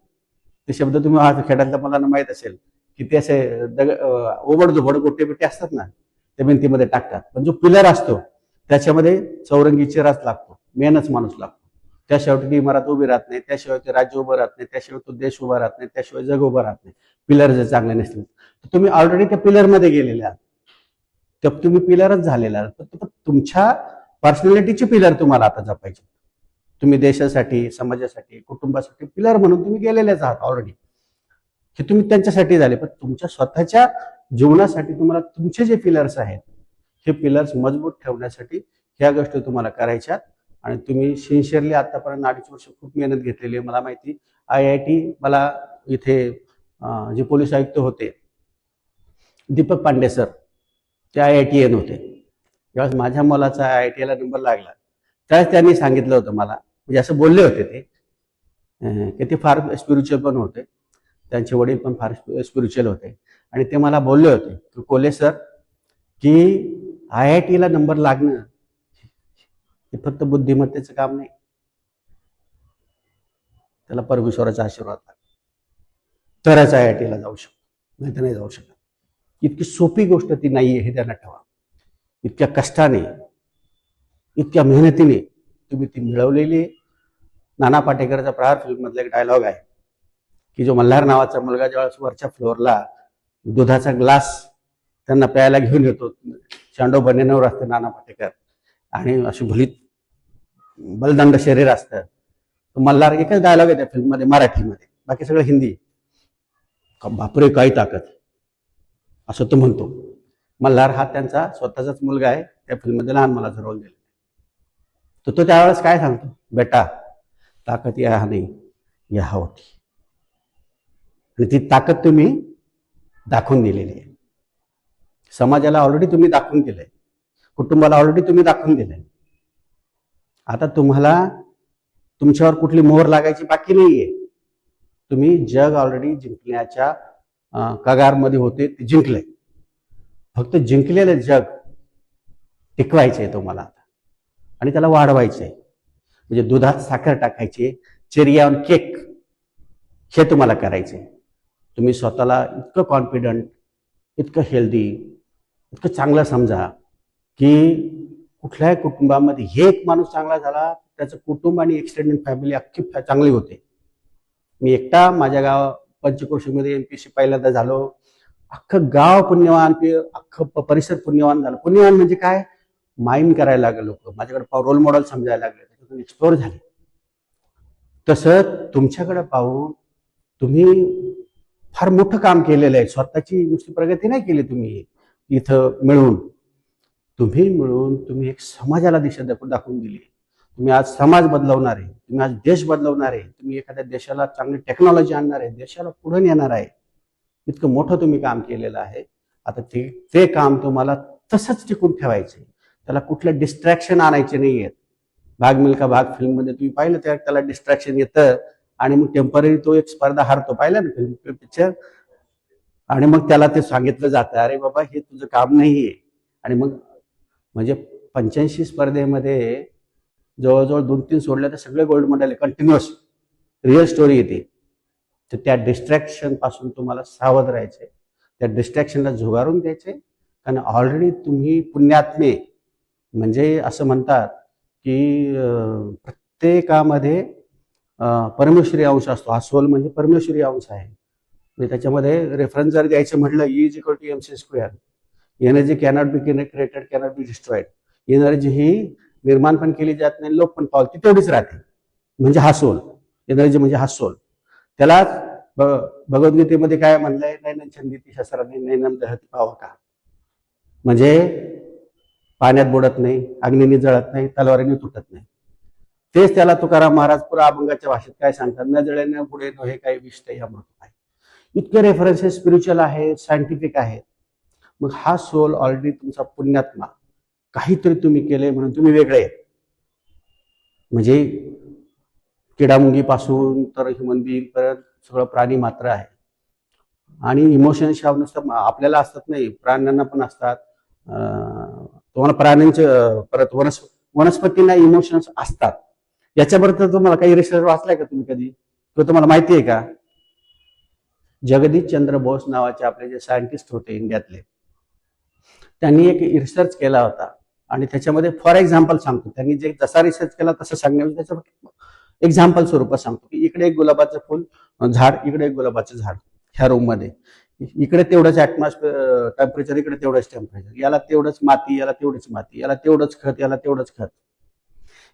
ते शब्द तुम्ही खेड्यातल्या मुलांना माहीत असेल की ते असे ओबडधोबड गोटे बिटे असतात ना, त्या भिंतीमध्ये टाकतात. पण जो पिलर असतो त्याच्यामध्ये चौरंगी चिराच लागतो, मेनच माणूस लागतो. त्याशिवाय ती इमारत उभी राहत नाही, त्याशिवाय ते राज्य उभं राहत नाही, त्याशिवाय तो देश उभा राहत नाही, त्याशिवाय जग उभं राहत नाही. पिलर जर चांगले नसतील तर तुम्ही ऑलरेडी त्या पिलरमध्ये गेलेले आहात, तर तुम्ही पिलरच झालेला आहात. तर तुमच्या पर्सनॅलिटीचे पिलर तुम्हाला आता जपायचे. तुम्ही देशासाठी, समाजासाठी, कुटुंबासाठी पिलर म्हणून तुम्ही गेलेलेच आहात ऑलरेडी. हे तुम्ही त्यांच्यासाठी झाले. पण तुमच्या स्वतःच्या जीवनासाठी तुम्हाला तुमचे जे पिलर्स आहेत हे पिलर्स मजबूत ठेवण्यासाठी ह्या गोष्टी तुम्हाला करायच्यात. आणि तुम्ही सिन्सिअरली आतापर्यंत 2.5 वर्ष खूप मेहनत घेतलेली आहे. मला माहिती, IIT, मला इथे जे पोलीस आयुक्त होते दीपक पांडे सर, ते IITN होते. ज्यावेळेस माझ्या मुलाचा IITला नंबर लागला त्यावेळेस त्यांनी सांगितलं होतं मला, म्हणजे असं बोलले होते ते की ते फार स्पिरिच्युअल पण होते, त्यांचे वडील पण फार स्पिरिच्युअल होते. आणि ते मला बोलले होते की कोले सर, की IITला नंबर लागणं हे फक्त बुद्धिमत्तेचं काम नाही, त्याला परमेश्वराचा आशीर्वाद लागतो तरच IITला जाऊ शकतो, नाही तर नाही जाऊ शकत. इतकी सोपी गोष्ट ती नाहीये हे ध्यानात ठेवा. इतक्या कष्टाने, इतक्या मेहनतीने तुम्ही ती मिळवलेली. नाना पाटेकरचा प्रहार फिल्ममधला एक डायलॉग आहे की जो मल्हार नावाचा मुलगा ज्यावेळेस वरच्या फ्लोअरला दुधाचा ग्लास त्यांना प्यायला घेऊन येतो, चांडो बनेनवर असतं नाना पाटेकर, आणि अशी भलीत बलदंड शरीर असतं. मल्हार, एकच डायलॉग आहे त्या फिल्ममध्ये मराठीमध्ये, बाकी सगळं हिंदी, बापरे काही ताकद, असं तो म्हणतो. मल्हार हा त्यांचा स्वतःचाच मुलगा आहे, त्या फिल्ममध्ये लहान मुलाचा रोल दिला. तर तो त्यावेळेस काय सांगतो, बेटा ताकद या नाही, या होती. आणि ती ताकद तुम्ही दाखवून दिलेली आहे समाजाला, ऑलरेडी तुम्ही दाखवून दिलंय. कुटुंबाला ऑलरेडी तुम्ही दाखवून दिलंय. आता तुम्हाला तुमच्यावर कुठली मोहर लागायची बाकी नाहीये. तुम्ही जग ऑलरेडी जिंकण्याच्या कगारमध्ये होते, ते जिंकले. फक्त जिंकलेलं जग टिकवायचंय तुम्हाला आता आणि त्याला वाढवायचंय. म्हणजे दुधात साखर टाकायची, चेरी ऑन केक, हे तुम्हाला करायचंय. तुम्ही स्वतःला इतकं कॉन्फिडंट, इतकं हेल्दी, इतकं चांगलं समजा की कुठल्याही कुटुंबामध्ये एक माणूस चांगला झाला त्याचं कुटुंब आणि एक्सटेंडेड फॅमिली अख्खी चांगली होते. मी एकटा माझ्या गाव पंचक्रोशीमध्ये एमपीसी पहिल्यांदा झालो. अख्खं गाव पुण्यवान, अख्खं परिसर पुण्यवान झालं. पुण्यवान म्हणजे काय, माइंड करायला लागले लोक, माझ्याकडे रोल मॉडेल समजायला लागले, त्याच्यातून एक्सप्लोर झाले. तसं तुमच्याकडे पाहून तुम्ही फार मोठं काम केलेलं आहे. स्वतःची नुसती प्रगती नाही केली तुम्ही इथं मिळून, तुम्ही एक समाजाला दिशा दाखवून दिली. तुम्ही आज समाज बदलवणार आहे, तुम्ही आज देश बदलवणार आहे, तुम्ही एखाद्या देशाला चांगली टेक्नॉलॉजी आणणार आहे, देशाला पुढे नेणार आहे. इतकं मोठं तुम्ही काम केलेलं आहे. आता ते काम तुम्हाला तसंच टिकून ठेवायचे. त्याला कुठलं डिस्ट्रॅक्शन आणायचे नाही आहेत. भाग मिल्खा भाग फिल्ममध्ये तुम्ही पाहिलं त्याला डिस्ट्रॅक्शन येतं आणि मग टेम्पररी तो एक स्पर्धा हारतो, पाहिलं ना फिल्म पिक्चर, आणि मग त्याला ते सांगितलं जातं, अरे बाबा हे तुझं काम नाहीये. आणि मग म्हणजे 85 स्पर्धेमध्ये जवळजवळ 2-3 सोडल्या तर सगळे gold medal, continuous real story येते. तर त्या डिस्ट्रॅक्शन पासून तुम्हाला सावध राहायचे, त्या डिस्ट्रॅक्शनला झुगारून द्यायचे. कारण ऑलरेडी तुम्ही पुण्यात्मे, म्हणजे असं म्हणतात की प्रत्येकामध्ये परमेश्वरी अंश असतो. हा सोल म्हणजे परमेश्वरी अंश आहे. म्हणजे त्याच्यामध्ये रेफरन्स जर द्यायचं म्हटलं, E=mc². Energy cannot be created, cannot be destroyed. Energy ही निर्माण पण केली जात नाही, लोप पण पावती तेवढीच राहते. म्हणजे हा सोल, एनर्जी म्हणजे हा सोल. त्याला भगवद्गीतेमध्ये काय म्हणलंय, नैनं छंदिती शस्त्राने नैनं दहती पावका. म्हणजे पाण्यात बुडत नाही, अग्नीने जळत नाही, तलवारीने तुटत नाही. तेच त्याला तुकाराम महाराज पुरा अभंगाच्या भाषेत काय सांगतात, न जळे न पुढे नो हे काही विष्ट या मृत आहे. इतके रेफरन्सेस स्पिरिच्युअल आहेत, सायंटिफिक आहेत. मग हा सोल ऑलरेडी तुमचा पुण्यात्मा, काहीतरी तुम्ही केले म्हणून तुम्ही वेगळे आहेत. म्हणजे किडामुंगीपासून तर ह्युमन बिईंग पर्यंत सगळं प्राणी मात्र आहे. आणि इमोशन्स नुसतं आपल्याला असतात नाही, प्राण्यांना पण असतात. तुम्हाला प्राण्यांचे परत वनस्पतींना इमोशन्स असतात. याच्याबद्दल तुम्हाला काही रिसर्च वाचलाय का तुम्ही कधी, तो तुम्हाला माहिती आहे का? जगदीश चंद्र बोस नावाचे आपले जे सायंटिस्ट होते इंडियातले, त्यांनी एक रिसर्च केला होता. आणि त्याच्यामध्ये फॉर एक्झाम्पल सांगतो, त्यांनी जे जसा रिसर्च केला तसं सांगण्यामध्ये त्याचं एक्झाम्पल स्वरूपात सांगतो की इकडे एक गुलाबाचं फुल झाड, इकडे एक गुलाबाचं झाड, ह्या रूम मध्ये इकडे तेवढंच ऍटमॉस्फिअर टेम्परेचर, इकडे तेवढंच टेम्परेचर, याला तेवढंच माती, याला तेवढंच माती, याला तेवढंच खत, याला तेवढंच खत,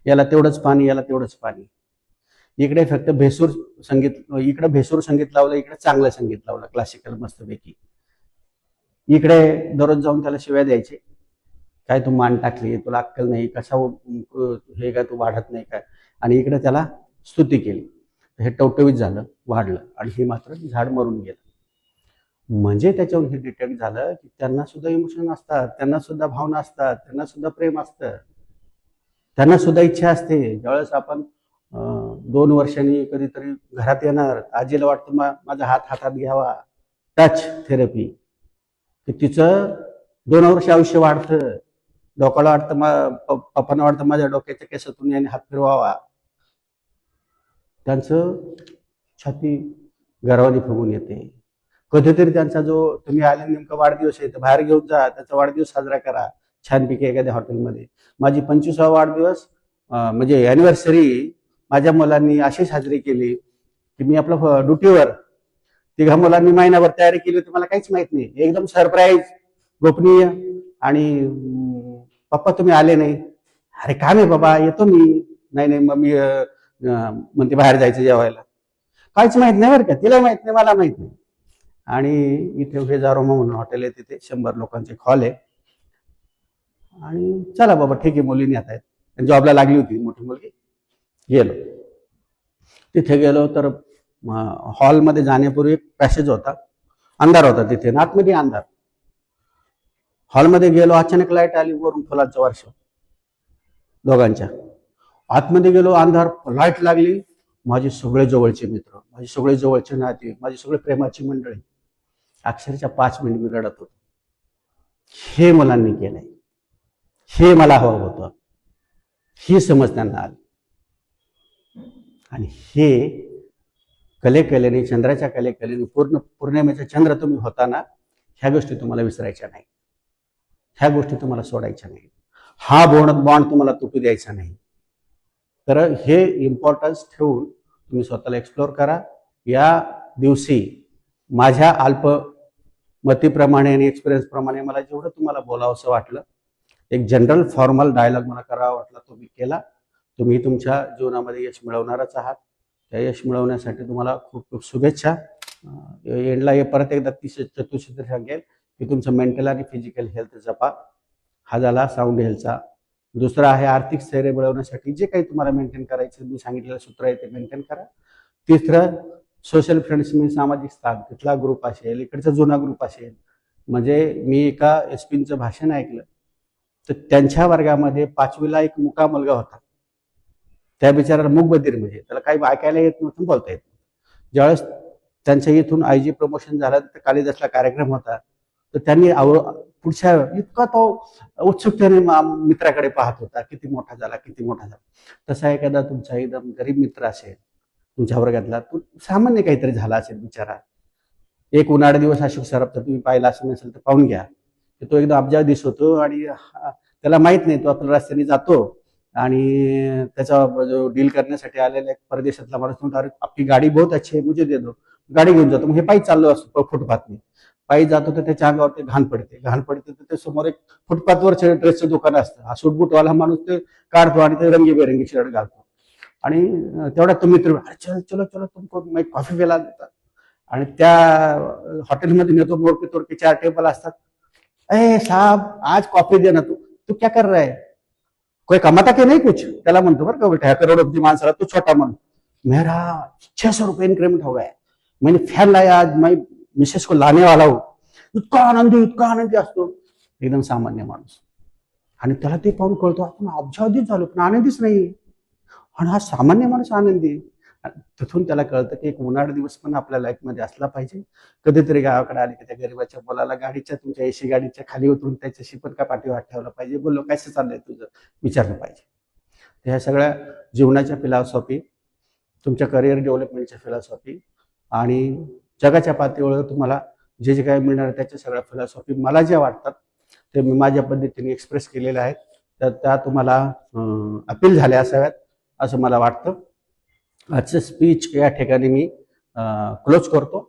याला तेवढंच पाणी, याला तेवढंच पाणी. इकडे फक्त भेसूर संगीत, इकडे भेसूर संगीत लावलं, इकडे चांगलं संगीत लावलं क्लासिकल मस्तपैकी. इकडे दररोज जाऊन त्याला शिव्या द्यायचे, काय तू मान टाकली, तुला अक्कल नाही, कसा हे काय तू वाढत नाही काय. आणि इकडे त्याला स्तुती केली, हे टवटवीत झालं, वाढलं. आणि हे मात्र झाड मरून गेलं. म्हणजे त्याच्यावरून हे डिटेक्ट झालं की त्यांना सुद्धा इमोशन असतात, त्यांना सुद्धा भावना असतात, त्यांना सुद्धा प्रेम असतं, त्यांना सुद्धा इच्छा असते. ज्यावेळेस आपण 2 वर्षांनी कधीतरी घरात येणार, आजीला वाटतं माझा हात हातात घ्यावा, टच थेरपी, की तिचं 2 वर्ष आयुष्य वाढतं. डोक्याला वाटतं, पप्पांना वाटतं माझ्या डोक्याच्या केसातून याने हात फिरवावा. त्यांचं छाती गर्वाने फुगून येते. कधीतरी त्यांचा जो तुम्ही आले नेमका वाढदिवस आहे तर बाहेर घेऊन जा, त्याचा वाढदिवस साजरा करा छानपैकी एखाद्या हॉटेलमध्ये. माझी 25वा वाढदिवस म्हणजे अॅनिव्हर्सरी माझ्या मुलांनी अशी साजरी केली की मी आपलं ड्युटीवर 3 मुलांनी महिनाभर तयारी केली होती, मला काहीच माहित नाही, एकदम सरप्राईज, गोपनीय. आणि पप्पा तुम्ही आले नाही. अरे काम आहे बाबा, येतो मी. नाही मम्मी म्हणते बाहेर जायचं जेवायला. काहीच माहित नाही बरं का, तिला माहित नाही, मला माहित नाही. आणि इथे वेजारोमा म्हणून हॉटेल आहे, तिथे 100 लोकांचे हॉल आहे. आणि चला बाबा ठीक आहे, मुलीने आता आहेत, जॉबला लागली होती मोठी मुलगी. गेलो तिथे, गेलो तर हॉलमध्ये जाण्यापूर्वी एक पॅसेज होता, अंधार होता तिथे, आतमध्ये अंधार. हॉलमध्ये गेलो, अचानक लाईट आली, वरून फुलांचा वर्ष दोघांच्या. आतमध्ये गेलो, अंधार, लाईट लागली. माझे सगळे जवळचे मित्र, माझे सगळे जवळचे नाते, माझी सगळे प्रेमाची मंडळी, अक्षरशः 5 मिनिट मी रडत होतो. हे मुलांनी केलंय, हे मला हवं होतं, ही समज त्यांना आली. आणि हे कलेने, चंद्राच्या कलेने, पौर्णिमेचा चंद्र तुम्ही होताना ह्या गोष्टी तुम्हाला विसरायच्या नाही, ह्या गोष्टी तुम्हाला सोडायच्या नाही, हा बॉन्ड तुम्हाला तुटू द्यायचा नाही. तर हे इम्पॉर्टन्स ठेवून तुम्ही स्वतःला एक्सप्लोर करा. या दिवशी माझ्या अल्पमतीप्रमाणे आणि एक्सपिरियन्सप्रमाणे मला जेवढं तुम्हाला बोलावंसं वाटलं, एक जनरल फॉर्मल डायलॉग मला करावा वाटला, तो मी केला. तुम्ही तुमच्या जीवनामध्ये यश मिळवणारच आहात. त्या यश मिळवण्यासाठी तुम्हाला खूप खूप शुभेच्छा. एंडला हे परत एकदा चतुसूत्र सांगेल की तुमचं मेंटल आणि फिजिकल हेल्थ जपा. हा झाला साऊंड हेल्थचा. दुसरा आहे आर्थिक स्थैर्य मिळवण्यासाठी जे काही तुम्हाला मेंटेन करायचं, मी सांगितलेलं सूत्र आहे ते मेंटेन करा. तिसरं सोशल फ्रेंड्स, मी सामाजिक स्थान, तिथला ग्रुप असेल, इकडचा जुना ग्रुप असेल. म्हणजे मी एका एसपींचं भाषण ऐकलं, तर त्यांच्या वर्गामध्ये 5वीला एक मुका मुलगा होता. त्या बिचाराला मूकबधीर, म्हणजे त्याला काही ऐकायला येत नव्हतं, बोलता येत नव्हतं. ज्यावेळेस त्यांच्या इथून आयजी प्रमोशन झालं, तर कालिदासला कार्यक्रम होता, तर त्यांनी पुढच्या इतका तो उत्सुकतेने मित्राकडे पाहत होता, किती मोठा झाला, किती मोठा झाला. तसा एखादा तुमचा एकदम गरीब मित्र असेल तुमच्या वर्गातला, तो सामान्य काहीतरी झाला असेल बिचारा. एक उन्हाळा दिवस अशोक सराफ तुम्ही पाहिला असं नसेल तर पाहून घ्या, की तो एकदम अब्जा दिसतो आणि त्याला माहित नाही, तो आपल्या रस्त्याने जातो आणि त्याचा जो डील करण्यासाठी आलेला एक परदेशातला माणूस म्हणतो, अरे आपली गाडी बहुत अच्छी आहे, मुझे दे दो. गाडी घेऊन जातो. मग हे पायी चाललो असतो फुटपाथने, पायी जातो तर त्याच्या अंगावरती घाण पडते तर ते समोर एक फुटपाथवर ड्रेसचं दुकान असतं. हा सूटबूटवाला माणूस ते काढतो आणि ते रंगीबेरंगी शर्ट घालतो. आणि तेवढ्यात तो मित्र, चलो चलो चलो तुमको मैं कॉफी पिला देता. आणि त्या हॉटेलमध्ये नेतो, मोडके तोडके 4 टेबल असतात. ए साहब आज कॉफी दे ना, तू क्या कर रहा है, कोई कमाता के नहीं कुछ, त्याला म्हणतो बरं का बेटा, करोडपती माणसाला तो छोटा म्हणून. मेरा 600 रुपये इन्क्रीमेंट हो गया, मैंने फॅन लाया आज, मैं मिसेस को लाने वाला हूं. इतका आनंदी असतो एकदम सामान्य माणूस. आणि त्याला ते पाहून कळतो आपण अब्जावधीच झालो पण आनंदीच नाही. आणि हा सामान्य माणूस आनंदी. तिथून त्याला कळतं की एक उन्हाळा दिवस पण आपल्या लाईफमध्ये असला पाहिजे. कधीतरी गावाकडे आले की त्या गरीबाच्या मुलाला गाडीच्या, तुमच्या एसी गाडीच्या खाली उतरून त्याच्याशी पण का पाठीवर ठेवला पाहिजे, बोललो कसं चाललंय तुझं, विचारलं पाहिजे. तर ह्या सगळ्या जीवनाच्या फिलॉसॉफी, तुमच्या करिअर डेव्हलपमेंटच्या फिलॉसॉफी आणि जगाच्या पातळीवर तुम्हाला जे जे काही मिळणार त्याच्या सगळ्या फिलॉसॉफी मला ज्या वाटतात ते मी माझ्या पद्धतीने एक्सप्रेस केलेल्या आहेत. तर त्या तुम्हाला अपील झाल्या असाव्यात असं मला वाटतं. आजचं स्पीच या ठिकाणी मी क्लोज करतो.